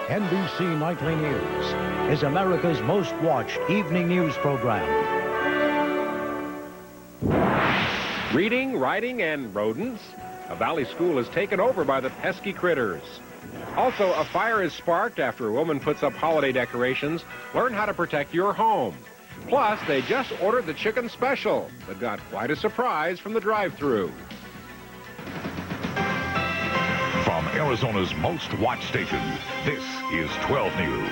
NBC Nightly News is America's most watched evening news program. Reading, writing, and rodents. A valley school is taken over by the pesky critters. Also, a fire is sparked after a woman puts up holiday decorations. Learn how to protect your home. Plus, they just ordered the chicken special, but got quite a surprise from the drive-thru. From Arizona's most watched station, this is 12 News.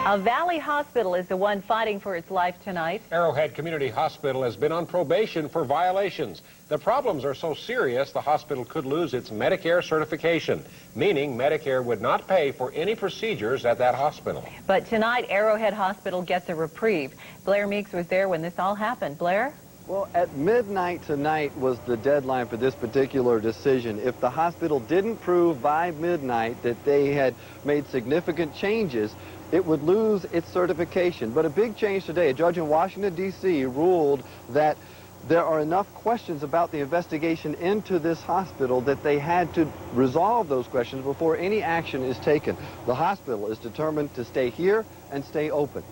A Valley hospital is the one fighting for its life tonight. Arrowhead Community Hospital has been on probation for violations. The problems are so serious, the hospital could lose its Medicare certification, meaning Medicare would not pay for any procedures at that hospital. But tonight, Arrowhead Hospital gets a reprieve. Blair Meeks was there when this all happened. Blair? Well, at midnight tonight was the deadline for this particular decision. If the hospital didn't prove by midnight that they had made significant changes, it would lose its certification. But a big change today, a judge in Washington, D.C. ruled that there are enough questions about the investigation into this hospital that they had to resolve those questions before any action is taken. The hospital is determined to stay here and stay open.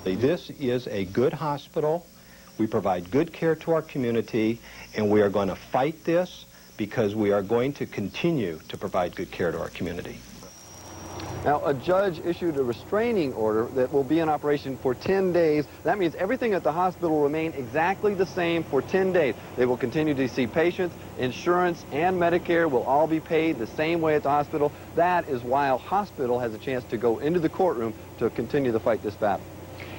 This is a good hospital. We provide good care to our community, and we are going to fight this because we are going to continue to provide good care to our community. Now, a judge issued a restraining order that will be in operation for 10 days. That means everything at the hospital will remain exactly the same for 10 days. They will continue to see patients. Insurance and Medicare will all be paid the same way at the hospital. That is why a hospital has a chance to go into the courtroom to continue to fight this battle.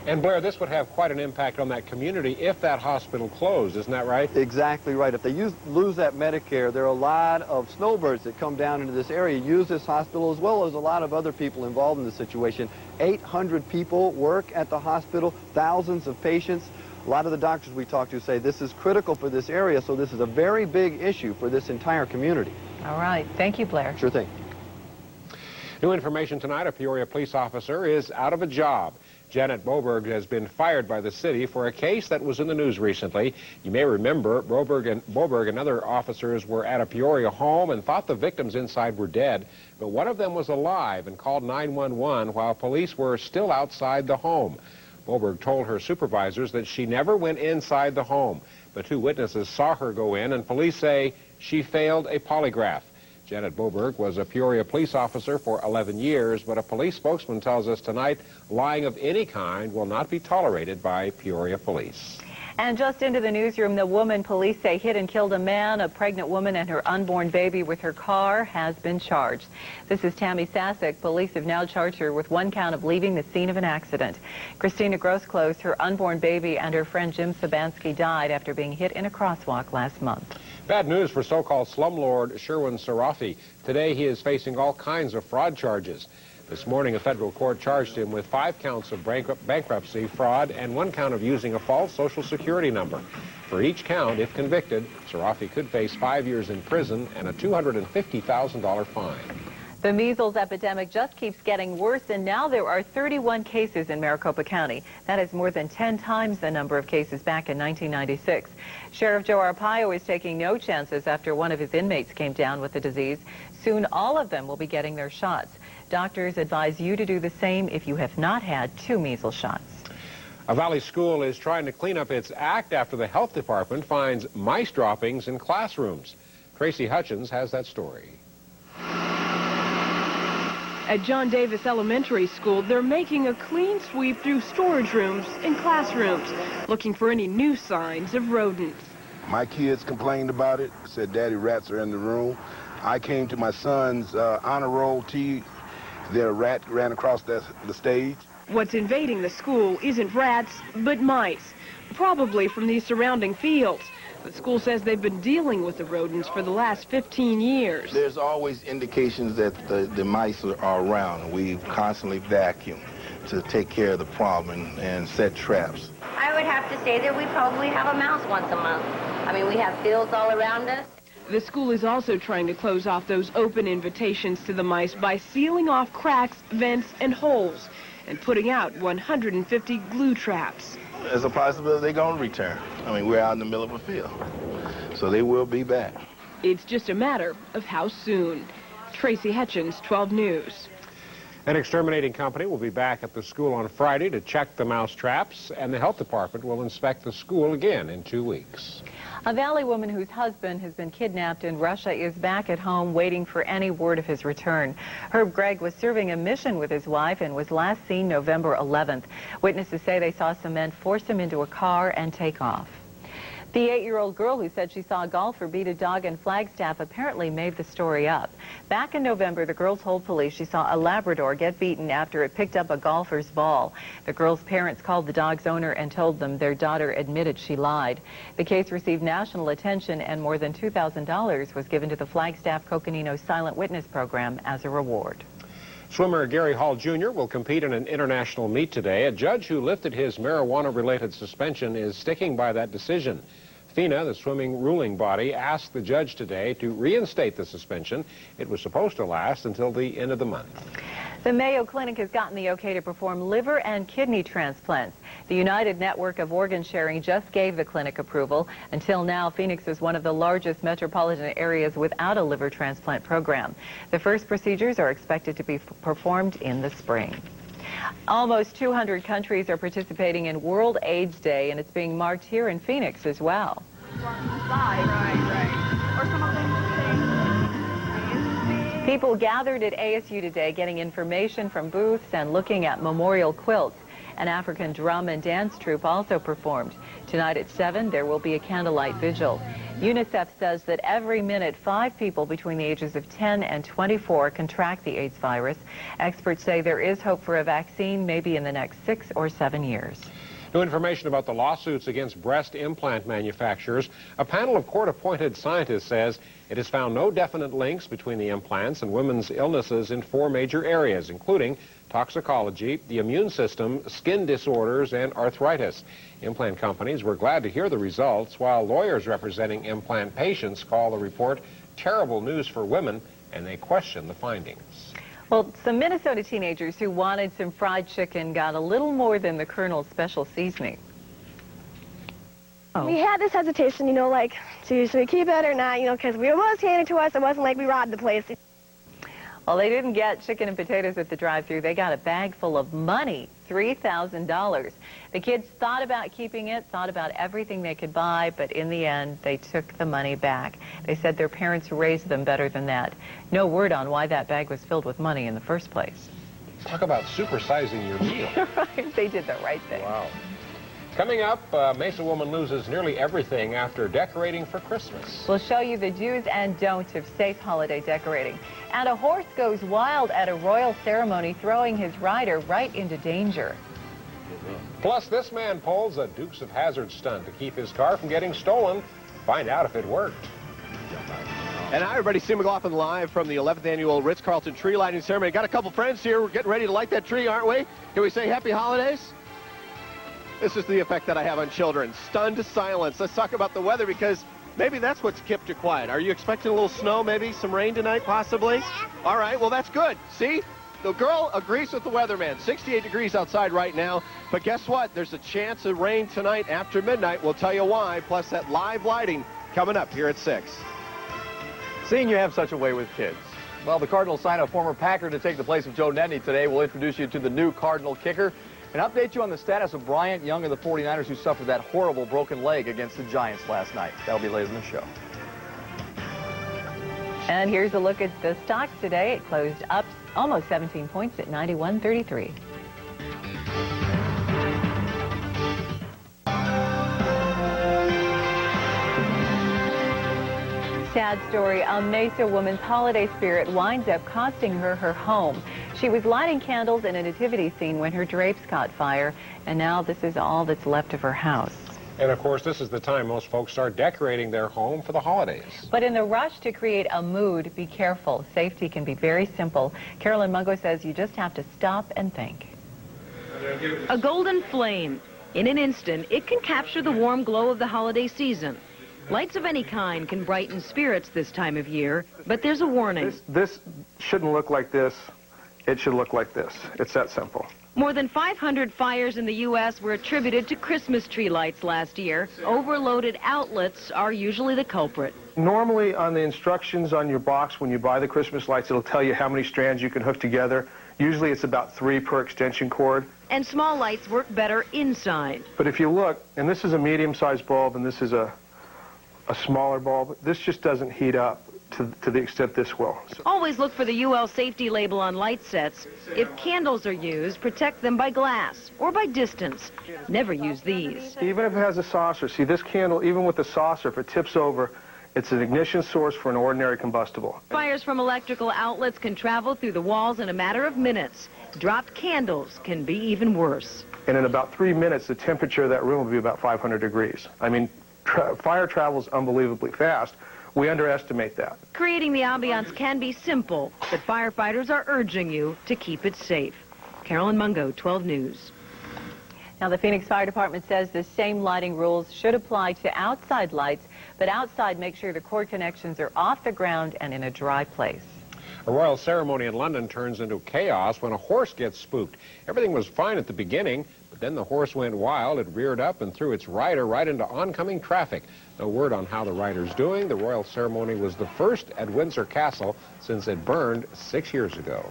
And Blair, this would have quite an impact on that community if that hospital closed, isn't that right? Exactly right. If they lose that Medicare, there are a lot of snowbirds that come down into this area, use this hospital, as well as a lot of other people involved in the situation. 800 people work at the hospital, thousands of patients. A lot of the doctors we talk to say this is critical for this area, so this is a very big issue for this entire community. All right. Thank you, Blair. Sure thing. New information tonight, a Peoria police officer is out of a job. Janet Boberg has been fired by the city for a case that was in the news recently. You may remember Boberg and other officers were at a Peoria home and thought the victims inside were dead, but one of them was alive and called 911 while police were still outside the home. Boberg told her supervisors that she never went inside the home, but two witnesses saw her go in, and police say she failed a polygraph. Janet Boberg was a Peoria police officer for 11 years, but a police spokesman tells us tonight lying of any kind will not be tolerated by Peoria police. And just into the newsroom, the woman police say hit and killed a man, a pregnant woman, and her unborn baby with her car has been charged. This is Tammy Sasek. Police have now charged her with one count of leaving the scene of an accident. Christina Grossclose, her unborn baby, and her friend Jim Sabansky died after being hit in a crosswalk last month. Bad news for so-called slumlord Sherwin Sarafi. Today he is facing all kinds of fraud charges. This morning, a federal court charged him with 5 counts of bankruptcy, fraud, and 1 count of using a false Social Security number. For each count, if convicted, Sarafi could face 5 years in prison and a $250,000 fine. The measles epidemic just keeps getting worse, and now there are 31 cases in Maricopa County. That is more than 10 times the number of cases back in 1996. Sheriff Joe Arpaio is taking no chances after one of his inmates came down with the disease. Soon all of them will be getting their shots. Doctors advise you to do the same if you have not had 2 measles shots. A Valley school is trying to clean up its act after the health department finds mice droppings in classrooms. Tracy Hutchins has that story. At John Davis Elementary School, they're making a clean sweep through storage rooms and classrooms, looking for any new signs of rodents. My kids complained about it, said, "Daddy, rats are in the room." I came to my son's honor roll tea. Their rat ran across the stage. What's invading the school isn't rats, but mice, probably from these surrounding fields. The school says they've been dealing with the rodents for the last 15 years. There's always indications that the mice are around. We constantly vacuum to take care of the problem and set traps. I would have to say that we probably have a mouse once a month. I mean, we have fields all around us. The school is also trying to close off those open invitations to the mice by sealing off cracks, vents, and holes, and putting out 150 glue traps. There's a possibility they're going to return. I mean, we're out in the middle of a field, so they will be back. It's just a matter of how soon. Tracy Hutchins, 12 News. An exterminating company will be back at the school on Friday to check the mouse traps, and the health department will inspect the school again in 2 weeks. A Valley woman whose husband has been kidnapped in Russia is back at home waiting for any word of his return. Herb Gregg was serving a mission with his wife and was last seen November 11th. Witnesses say they saw some men force him into a car and take off. The 8-year-old girl who said she saw a golfer beat a dog in Flagstaff apparently made the story up. Back in November, the girl told police she saw a Labrador get beaten after it picked up a golfer's ball. The girl's parents called the dog's owner and told them their daughter admitted she lied. The case received national attention, and more than $2,000 was given to the Flagstaff Coconino Silent Witness Program as a reward. Swimmer Gary Hall Jr. will compete in an international meet today. A judge who lifted his marijuana-related suspension is sticking by that decision. FINA, the swimming ruling body, asked the judge today to reinstate the suspension. It was supposed to last until the end of the month. The Mayo Clinic has gotten the okay to perform liver and kidney transplants. The United Network of Organ Sharing just gave the clinic approval. Until now, Phoenix is one of the largest metropolitan areas without a liver transplant program. The first procedures are expected to be performed in the spring. Almost 200 countries are participating in World AIDS Day, and it's being marked here in Phoenix as well. People gathered at ASU today getting information from booths and looking at memorial quilts. An African drum and dance troupe also performed. Tonight at 7, there will be a candlelight vigil. UNICEF says that every minute, 5 people between the ages of 10 and 24 contract the AIDS virus. Experts say there is hope for a vaccine maybe in the next 6 or 7 years. New information about the lawsuits against breast implant manufacturers. A panel of court-appointed scientists says it has found no definite links between the implants and women's illnesses in 4 major areas, including toxicology, the immune system, skin disorders, and arthritis. Implant companies were glad to hear the results, while lawyers representing implant patients call the report terrible news for women, and they question the findings. Well, some Minnesota teenagers who wanted some fried chicken got a little more than the Colonel's special seasoning. We had this hesitation, you know, like, should we keep it or not, you know, because it was handed to us. It wasn't like we robbed the place. Well, they didn't get chicken and potatoes at the drive-thru. They got a bag full of money, $3,000. The kids thought about keeping it, thought about everything they could buy, but in the end, they took the money back. They said their parents raised them better than that. No word on why that bag was filled with money in the first place. Talk about supersizing your meal. Right, they did the right thing. Wow. Coming up, a Mesa woman loses nearly everything after decorating for Christmas. We'll show you the do's and don'ts of safe holiday decorating. And a horse goes wild at a royal ceremony, throwing his rider right into danger. Plus, this man pulls a Dukes of Hazzard stunt to keep his car from getting stolen. Find out if it worked. And hi, everybody. Steve McLaughlin live from the 11th annual Ritz-Carlton tree lighting ceremony. Got a couple friends here. We're getting ready to light that tree, aren't we? Can we say happy holidays? This is the effect that I have on children. Stunned silence. Let's talk about the weather, because maybe that's what's kept you quiet. Are you expecting a little snow, maybe some rain tonight, possibly? All right, well, that's good. See? The girl agrees with the weatherman. 68 degrees outside right now. But guess what? There's a chance of rain tonight after midnight. We'll tell you why. Plus that live lighting coming up here at 6. Seeing you have such a way with kids. Well, the Cardinals sign a former Packer to take the place of Joe Nedney today. We'll introduce you to the new Cardinal kicker and update you on the status of Bryant Young of the 49ers, who suffered that horrible broken leg against the Giants last night. That'll be later in the show. And here's a look at the stocks today. It closed up almost 17 points at 91.33. Sad story. A Mesa woman's holiday spirit winds up costing her her home. She was lighting candles in a nativity scene when her drapes caught fire, and now this is all that's left of her house. And of course, this is the time most folks start decorating their home for the holidays. But in the rush to create a mood, be careful. Safety can be very simple. Carolyn Mungo says you just have to stop and think. A golden flame. In an instant, it can capture the warm glow of the holiday season. Lights of any kind can brighten spirits this time of year, but there's a warning. This shouldn't look like this. It should look like this. It's that simple. More than 500 fires in the U.S. were attributed to Christmas tree lights last year. Overloaded outlets are usually the culprit. Normally on the instructions on your box when you buy the Christmas lights, it'll tell you how many strands you can hook together. Usually it's about 3 per extension cord. And small lights work better inside. But if you look, and this is a medium-sized bulb and this is a smaller bulb, this just doesn't heat up to the extent this will. So. Always look for the UL safety label on light sets. If candles are used, protect them by glass or by distance. Never use these. Even if it has a saucer, see this candle, even with the saucer, if it tips over, it's an ignition source for an ordinary combustible. Fires from electrical outlets can travel through the walls in a matter of minutes. Dropped candles can be even worse. And in about 3 minutes, the temperature of that room will be about 500 degrees. I mean, fire travels unbelievably fast. We underestimate that. Creating the ambiance can be simple, but firefighters are urging you to keep it safe. Carolyn Mungo, 12 News. Now, the Phoenix Fire Department says the same lighting rules should apply to outside lights, but outside make sure the cord connections are off the ground and in a dry place. A royal ceremony in London turns into chaos when a horse gets spooked. Everything was fine at the beginning, but then the horse went wild. It reared up and threw its rider right into oncoming traffic. No word on how the rider's doing. The royal ceremony was the first at Windsor Castle since it burned 6 years ago.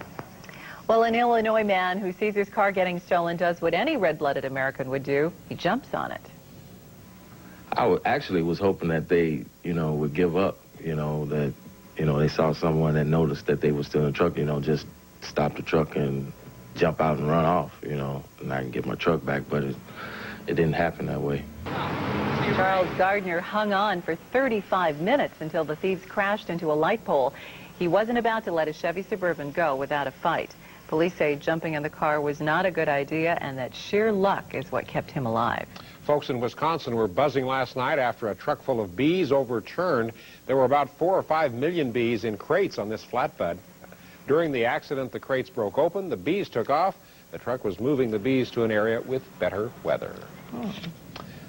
Well, an Illinois man who sees his car getting stolen does what any red-blooded American would do. He jumps on it. I actually was hoping that they, would give up, that, they saw someone that noticed that they were still in the truck, just stop the truck and jump out and run off, and I can get my truck back, but it didn't happen that way. Charles Gardner hung on for 35 minutes until the thieves crashed into a light pole. He wasn't about to let his Chevy Suburban go without a fight. Police say jumping in the car was not a good idea and that sheer luck is what kept him alive. Folks in Wisconsin were buzzing last night after a truck full of bees overturned. There were about 4 or 5 million bees in crates on this flatbed. During the accident, the crates broke open, the bees took off. The truck was moving the bees to an area with better weather.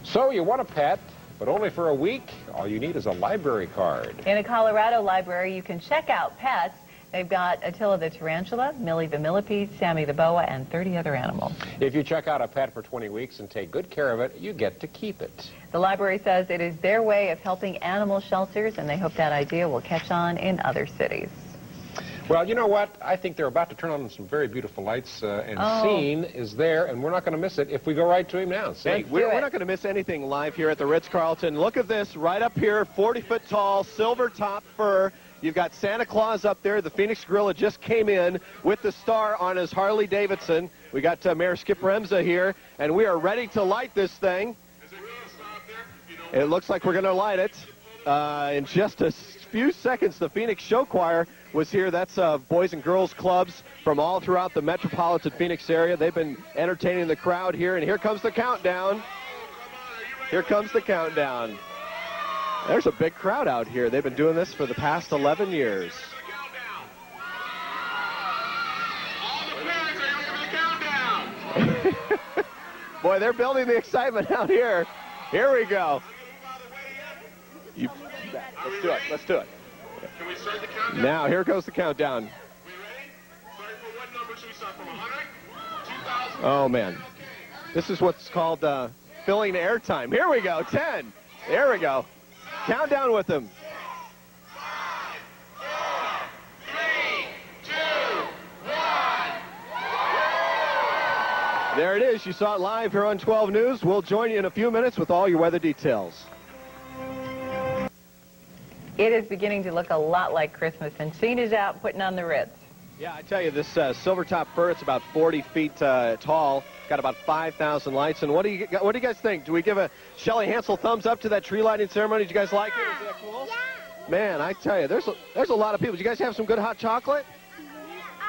So you want a pet, but only for a week? All you need is a library card. In a Colorado library, you can check out pets. They've got Attila the tarantula, Millie the millipede, Sammy the boa, and 30 other animals. If you check out a pet for 20 weeks and take good care of it, you get to keep it. The library says it is their way of helping animal shelters, and they hope that idea will catch on in other cities. Well, you know what? I think they're about to turn on some very beautiful lights, and Scene is there, and we're not going to miss it if we go right to him now. Hey, we're not going to miss anything live here at the Ritz-Carlton. Look at this, right up here, 40-foot tall, silver top fur. You've got Santa Claus up there. The Phoenix Gorilla just came in with the star on his Harley Davidson. We got Mayor Skip Remza here, and we are ready to light this thing. It looks like we're going to light it. In just a few seconds, the Phoenix Show Choir was here. That's boys and girls clubs from all throughout the metropolitan Phoenix area. They've been entertaining the crowd here, and here comes the countdown. Here comes the countdown. There's a big crowd out here. They've been doing this for the past 11 years. Boy, they're building the excitement out here. Here we go. Let's do it. Let's do it. Can we start the countdown? Now, here goes the countdown. We ready? Sorry, for what number should we start from? 100? 2,000? Oh, man. This is what's called filling airtime. Here we go. 10. There we go. Countdown with them. 5, 4, 3, 2, 1. There it is. You saw it live here on 12 News. We'll join you in a few minutes with all your weather details. It is beginning to look a lot like Christmas, and Scene is out putting on the Ritz. Yeah, I tell you, this silver top fur, it's about 40 feet tall. Got about 5,000 lights. And what do you guys think? Do we give a Shelley Hansel thumbs up to that tree lighting ceremony? Did you guys like it? Was that cool? Yeah. Man, I tell you, there's a lot of people. Did you guys have some good hot chocolate?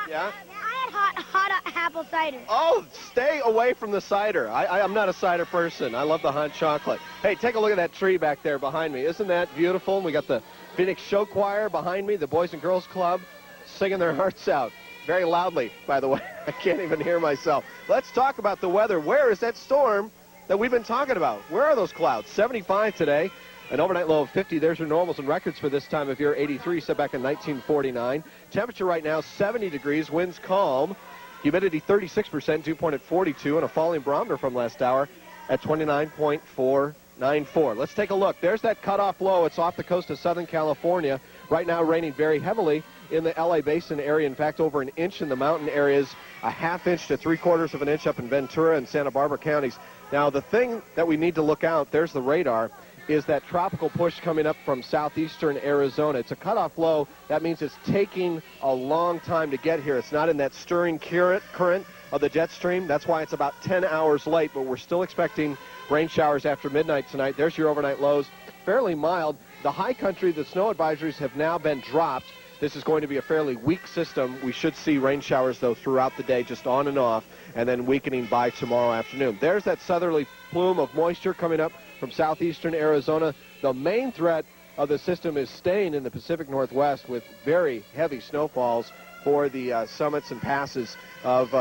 Yeah. I had hot apple cider. Oh, stay away from the cider. I'm not a cider person. I love the hot chocolate. Hey, take a look at that tree back there behind me. Isn't that beautiful? We got the Phoenix Show Choir behind me, the Boys and Girls Club, singing their hearts out. Very loudly, by the way. I can't even hear myself. Let's talk about the weather. Where is that storm that we've been talking about? Where are those clouds? 75 today, an overnight low of 50. There's your normals and records for this time of year. 83 set back in 1949. Temperature right now 70 degrees, winds calm. Humidity 36%, dew point at 42, and a falling barometer from last hour at 29.494. Let's take a look. There's that cutoff low. It's off the coast of Southern California. Right now raining very heavily in the LA Basin area. In fact, over an inch in the mountain areas, a half inch to 3/4 of an inch up in Ventura and Santa Barbara counties. Now, the thing that we need to look out, there's the radar, is that tropical push coming up from southeastern Arizona. It's a cutoff low. That means it's taking a long time to get here. It's not in that stirring current of the jet stream. That's why it's about 10 hours late, but we're still expecting rain showers after midnight tonight. There's your overnight lows. Fairly mild. The high country, the snow advisories have now been dropped. This is going to be a fairly weak system. We should see rain showers, though, throughout the day, just on and off, and then weakening by tomorrow afternoon. There's that southerly plume of moisture coming up from southeastern Arizona. The main threat of the system is staying in the Pacific Northwest with very heavy snowfalls for the summits and passes of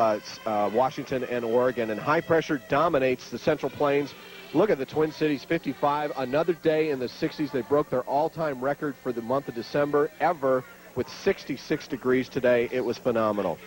Washington and Oregon. And high pressure dominates the Central Plains. Look at the Twin Cities, 55. Another day in the 60s. They broke their all-time record for the month of December ever with 66 degrees today. It was phenomenal.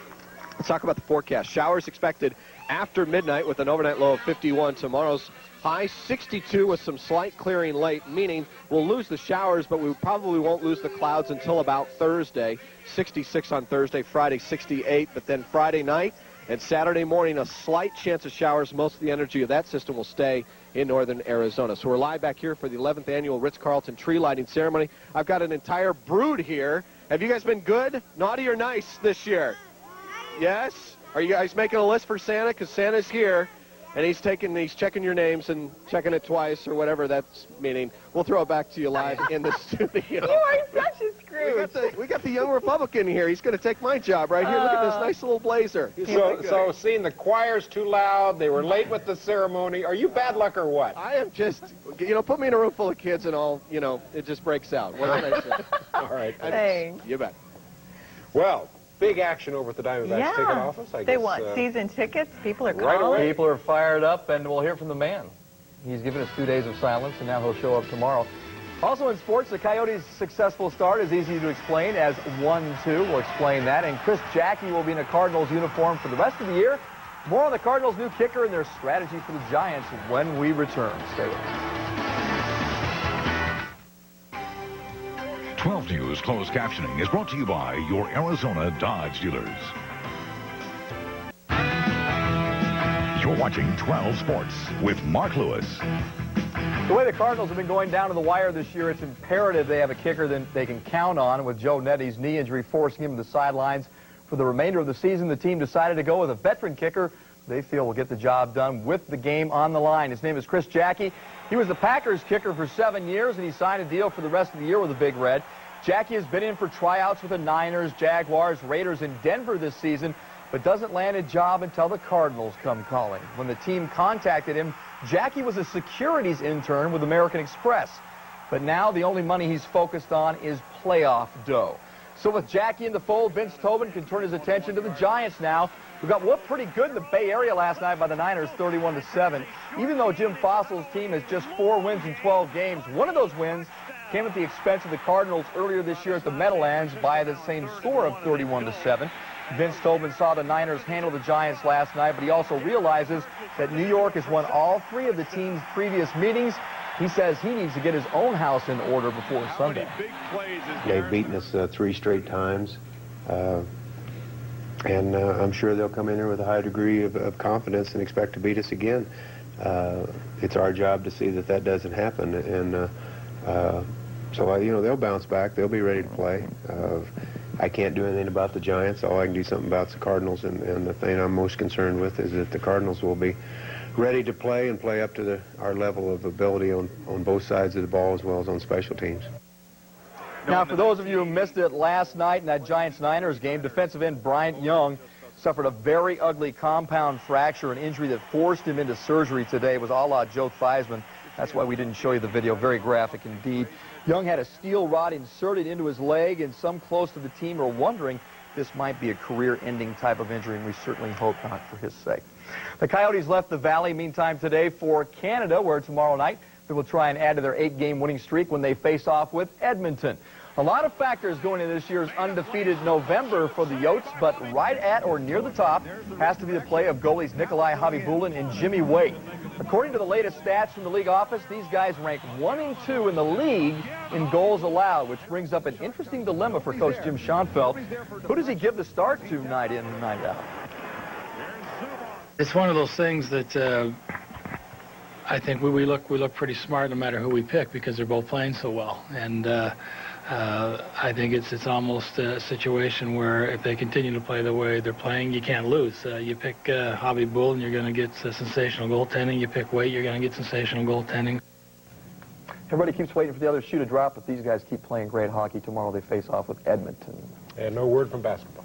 Let's talk about the forecast. Showers expected after midnight with an overnight low of 51. Tomorrow's high 62 with some slight clearing late, meaning we'll lose the showers, but we probably won't lose the clouds until about Thursday. 66 on Thursday, Friday 68, but then Friday night and Saturday morning, a slight chance of showers. Most of the energy of that system will stay in northern Arizona. So we're live back here for the 11th annual Ritz-Carlton tree lighting ceremony. I've got an entire brood here. Have you guys been good, naughty, or nice this year? Yes? Are you guys making a list for Santa? Because Santa's here, and he's checking your names and checking it twice or whatever that's meaning. We'll throw it back to you live in the studio. You are such a Scrooge. We got the young Republican here. He's going to take my job right here. Look at this nice little blazer. So seeing the choir's too loud, they were late with the ceremony. Are you bad luck or what? I am just, put me in a room full of kids and all, it just breaks out. What can I say? All right. Thanks. You bet. Well, big action over at the Diamondbacks ticket office, I guess. They want season tickets. People are right calling. away. People are fired up, and we'll hear from the man. He's given us 2 days of silence, and now he'll show up tomorrow. Also in sports, the Coyotes' successful start is easy to explain as 1-2. We'll explain that. And Chris Jackie will be in a Cardinals uniform for the rest of the year. More on the Cardinals' new kicker and their strategy for the Giants when we return. Stay with us. 12 News closed captioning is brought to you by your Arizona Dodge dealers. You're watching 12 Sports with Mark Lewis. The way the Cardinals have been going down to the wire this year, it's imperative they have a kicker that they can count on. With Joe Nette's knee injury forcing him to the sidelines for the remainder of the season, the team decided to go with a veteran kicker they feel will get the job done with the game on the line. His name is Chris Jackie. He was the Packers kicker for 7 years, and he signed a deal for the rest of the year with the Big Red. Jackie has been in for tryouts with the Niners, Jaguars, Raiders, and Denver this season, but doesn't land a job until the Cardinals come calling. When the team contacted him, Jackie was a securities intern with American Express. But now the only money he's focused on is playoff dough. So with Jackie in the fold, Vince Tobin can turn his attention to the Giants now, who got whooped pretty good in the Bay Area last night by the Niners, 31-7. Even though Jim Fossil's team has just 4 wins in 12 games, one of those wins came at the expense of the Cardinals earlier this year at the Meadowlands by the same score of 31-7. Vince Tobin saw the Niners handle the Giants last night, but he also realizes that New York has won all 3 of the team's previous meetings. He says he needs to get his own house in order before Sunday. They've beaten us 3 straight times, and I'm sure they'll come in here with a high degree of confidence and expect to beat us again. It's our job to see that that doesn't happen, and so they'll bounce back. They'll be ready to play. I can't do anything about the Giants. All I can do something about the Cardinals, and the thing I'm most concerned with is that the Cardinals will be ready to play and play up to our level of ability on both sides of the ball as well as on special teams. Now, for those of you who missed it last night in that Giants-Niners game, defensive end Bryant Young suffered a very ugly compound fracture, an injury that forced him into surgery today. It was a la Joe Theismann. That's why we didn't show you the video. Very graphic indeed. Young had a steel rod inserted into his leg, and some close to the team are wondering this might be a career-ending type of injury, and we certainly hope not for his sake. The Coyotes left the Valley meantime today for Canada, where tomorrow night they will try and add to their 8-game winning streak when they face off with Edmonton. A lot of factors going into this year's undefeated November for the Yotes, but right at or near the top has to be the play of goalies Nikolai Habibulin and Jimmy Waite. According to the latest stats from the league office, these guys rank 1 and 2 in the league in goals allowed, which brings up an interesting dilemma for Coach Jim Schoenfeld. Who does he give the start to night in and night out? It's one of those things that I think we look pretty smart no matter who we pick because they're both playing so well. And I think it's almost a situation where if they continue to play the way they're playing, you can't lose. You pick Hobby Bull and you're going to get sensational goaltending. You pick Waite, you're going to get sensational goaltending. Everybody keeps waiting for the other shoe to drop, but these guys keep playing great hockey. Tomorrow they face off with Edmonton. And no word from basketball.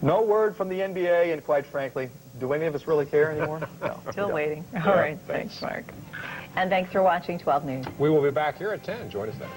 No word from the NBA, and quite frankly, do any of us really care anymore? No. Still waiting. All right. Thanks, Mark. And thanks for watching 12 News. We will be back here at 10. Join us then.